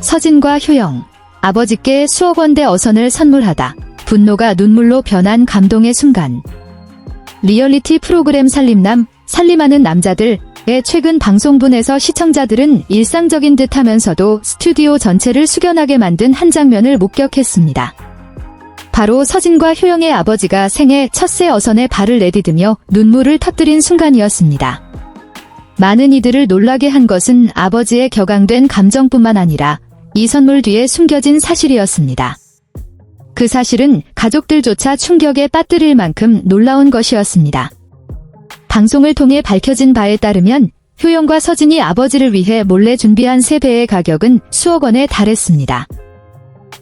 서진과 효영. 아버지께 수억 원대 어선을 선물하다. 분노가 눈물로 변한 감동의 순간. 리얼리티 프로그램 살림남, 살림하는 남자들의 최근 방송분에서 시청자들은 일상적인 듯 하면서도 스튜디오 전체를 숙연하게 만든 한 장면을 목격했습니다. 바로 서진과 효영의 아버지가 생애 첫새 어선에 발을 내디디며 눈물을 터뜨린 순간이었습니다. 많은 이들을 놀라게 한 것은 아버지의 격앙된 감정뿐만 아니라 이 선물 뒤에 숨겨진 사실이었습니다. 그 사실은 가족들조차 충격에 빠뜨릴 만큼 놀라운 것이었습니다. 방송을 통해 밝혀진 바에 따르면 효영과 서진이 아버지를 위해 몰래 준비한 새 배의 가격은 수억 원에 달했습니다.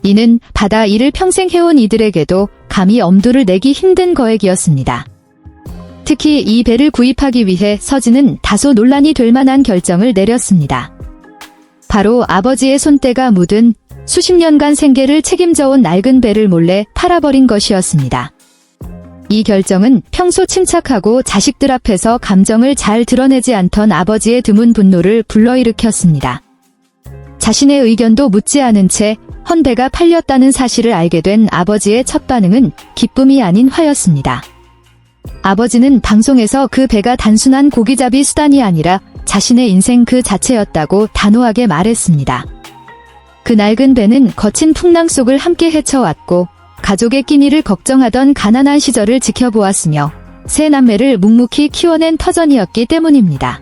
이는 바다 일을 평생 해온 이들에게도 감히 엄두를 내기 힘든 거액이었습니다. 특히 이 배를 구입하기 위해 서진은 다소 논란이 될 만한 결정을 내렸습니다. 바로 아버지의 손때가 묻은 수십 년간 생계를 책임져온 낡은 배를 몰래 팔아버린 것이었습니다. 이 결정은 평소 침착하고 자식들 앞에서 감정을 잘 드러내지 않던 아버지의 드문 분노를 불러일으켰습니다. 자신의 의견도 묻지 않은 채 헌배가 팔렸다는 사실을 알게 된 아버지의 첫 반응은 기쁨이 아닌 화였습니다. 아버지는 방송에서 그 배가 단순한 고기잡이 수단이 아니라 자신의 인생 그 자체였다고 단호하게 말했습니다. 그 낡은 배는 거친 풍랑 속을 함께 헤쳐왔고 가족의 끼니를 걱정하던 가난한 시절을 지켜보았으며 세 남매를 묵묵히 키워낸 터전이었기 때문입니다.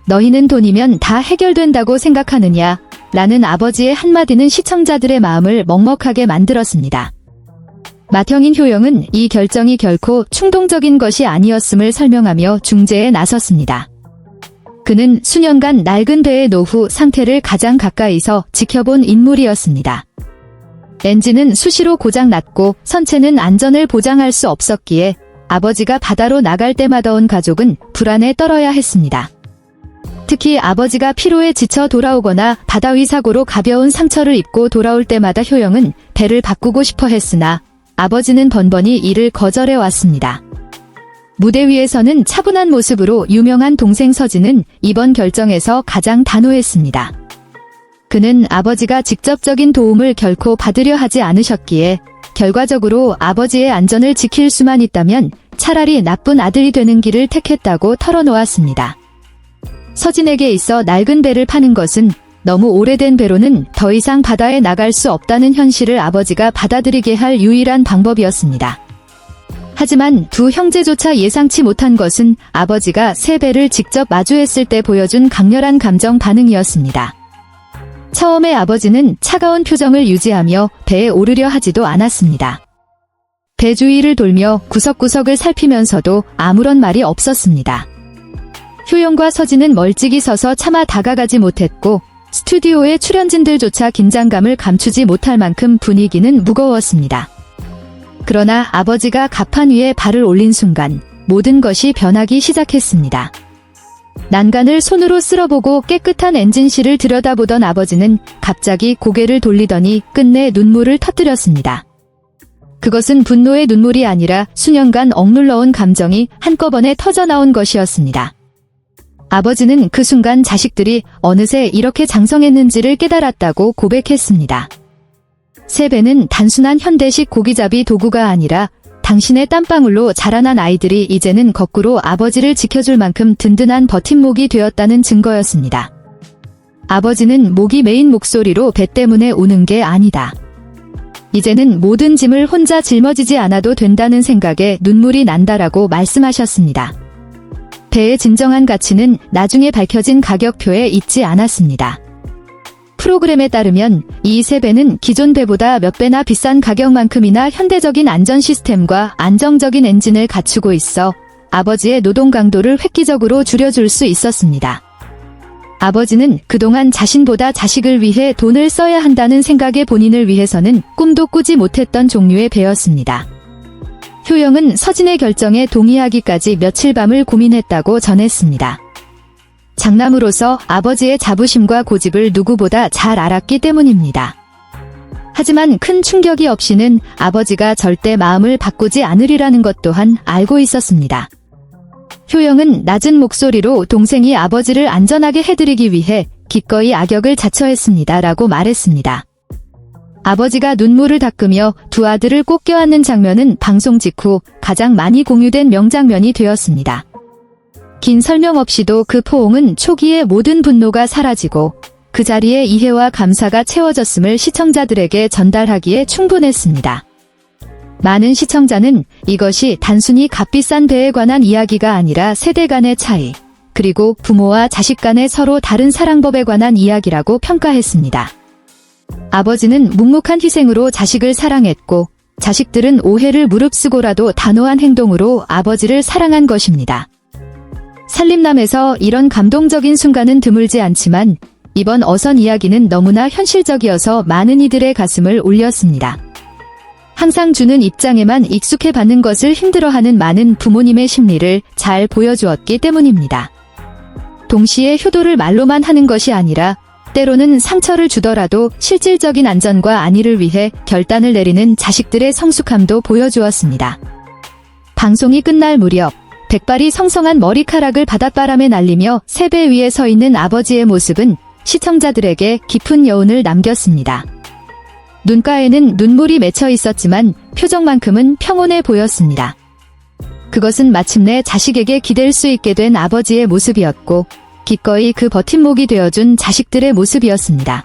너희는 돈이면 다 해결된다고 생각하느냐? 라는 아버지의 한마디는 시청자들의 마음을 먹먹하게 만들었습니다. 맏형인 효영은 이 결정이 결코 충동적인 것이 아니었음을 설명하며 중재에 나섰습니다. 그는 수년간 낡은 배의 노후 상태를 가장 가까이서 지켜본 인물이었습니다. 엔진은 수시로 고장났고 선체는 안전을 보장할 수 없었기에 아버지가 바다로 나갈 때마다 온 가족은 불안에 떨어야 했습니다. 특히 아버지가 피로에 지쳐 돌아오거나 바다 위 사고로 가벼운 상처를 입고 돌아올 때마다 효영은 배를 바꾸고 싶어 했으나 아버지는 번번이 이를 거절해 왔습니다. 무대 위에서는 차분한 모습으로 유명한 동생 서진은 이번 결정에서 가장 단호했습니다. 그는 아버지가 직접적인 도움을 결코 받으려 하지 않으셨기에 결과적으로 아버지의 안전을 지킬 수만 있다면 차라리 나쁜 아들이 되는 길을 택했다고 털어놓았습니다. 서진에게 있어 낡은 배를 파는 것은 너무 오래된 배로는 더 이상 바다에 나갈 수 없다는 현실을 아버지가 받아들이게 할 유일한 방법이었습니다. 하지만 두 형제조차 예상치 못한 것은 아버지가 새 배를 직접 마주했을 때 보여준 강렬한 감정 반응이었습니다. 처음에 아버지는 차가운 표정을 유지하며 배에 오르려 하지도 않았습니다. 배 주위를 돌며 구석구석을 살피면서도 아무런 말이 없었습니다. 효영과 서진은 멀찍이 서서 차마 다가가지 못했고 스튜디오의 출연진들조차 긴장감을 감추지 못할 만큼 분위기는 무거웠습니다. 그러나 아버지가 갑판 위에 발을 올린 순간 모든 것이 변하기 시작했습니다. 난간을 손으로 쓸어보고 깨끗한 엔진실을 들여다보던 아버지는 갑자기 고개를 돌리더니 끝내 눈물을 터뜨렸습니다. 그것은 분노의 눈물이 아니라 수년간 억눌러온 감정이 한꺼번에 터져나온 것이었습니다. 아버지는 그 순간 자식들이 어느새 이렇게 장성했는지를 깨달았다고 고백했습니다. 새 배는 단순한 현대식 고기잡이 도구가 아니라 당신의 땀방울로 자라난 아이들이 이제는 거꾸로 아버지를 지켜줄 만큼 든든한 버팀목이 되었다는 증거였습니다. 아버지는 목이 메인 목소리로 배 때문에 우는 게 아니다. 이제는 모든 짐을 혼자 짊어지지 않아도 된다는 생각에 눈물이 난다라고 말씀하셨습니다. 배의 진정한 가치는 나중에 밝혀진 가격표에 있지 않았습니다. 프로그램에 따르면 이 새 배는 기존 배보다 몇 배나 비싼 가격만큼이나 현대적인 안전 시스템과 안정적인 엔진을 갖추고 있어 아버지의 노동 강도를 획기적으로 줄여줄 수 있었습니다. 아버지는 그동안 자신보다 자식을 위해 돈을 써야 한다는 생각에 본인을 위해서는 꿈도 꾸지 못했던 종류의 배였습니다. 효영은 서진의 결정에 동의하기까지 며칠 밤을 고민했다고 전했습니다. 장남으로서 아버지의 자부심과 고집을 누구보다 잘 알았기 때문입니다. 하지만 큰 충격이 없이는 아버지가 절대 마음을 바꾸지 않으리라는 것 또한 알고 있었습니다. 효영은 낮은 목소리로 동생이 아버지를 안전하게 해드리기 위해 기꺼이 악역을 자처했습니다. 라고 말했습니다. 아버지가 눈물을 닦으며 두 아들을 꼭 껴안는 장면은 방송 직후 가장 많이 공유된 명장면이 되었습니다. 긴 설명 없이도 그 포옹은 초기의 모든 분노가 사라지고 그 자리에 이해와 감사가 채워졌음을 시청자들에게 전달하기에 충분했습니다. 많은 시청자는 이것이 단순히 값비싼 배에 관한 이야기가 아니라 세대 간의 차이, 그리고 부모와 자식 간의 서로 다른 사랑법에 관한 이야기라고 평가했습니다. 아버지는 묵묵한 희생으로 자식을 사랑했고, 자식들은 오해를 무릅쓰고라도 단호한 행동으로 아버지를 사랑한 것입니다. 살림남에서 이런 감동적인 순간은 드물지 않지만 이번 어선 이야기는 너무나 현실적이어서 많은 이들의 가슴을 울렸습니다. 항상 주는 입장에만 익숙해 받는 것을 힘들어하는 많은 부모님의 심리를 잘 보여주었기 때문입니다. 동시에 효도를 말로만 하는 것이 아니라 때로는 상처를 주더라도 실질적인 안전과 안위를 위해 결단을 내리는 자식들의 성숙함도 보여주었습니다. 방송이 끝날 무렵 백발이 성성한 머리카락을 바닷바람에 날리며 세배 위에 서 있는 아버지의 모습은 시청자들에게 깊은 여운을 남겼습니다. 눈가에는 눈물이 맺혀 있었지만 표정만큼은 평온해 보였습니다. 그것은 마침내 자식에게 기댈 수 있게 된 아버지의 모습이었고 기꺼이 그 버팀목이 되어준 자식들의 모습이었습니다.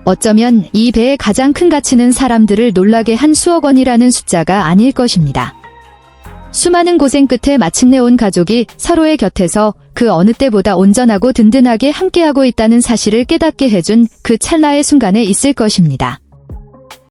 어쩌면 이 배의 가장 큰 가치는 사람들을 놀라게 한 수억 원이라는 숫자가 아닐 것입니다. 수많은 고생 끝에 마침내 온 가족이 서로의 곁에서 그 어느 때보다 온전하고 든든하게 함께하고 있다는 사실을 깨닫게 해준 그 찰나의 순간에 있을 것입니다.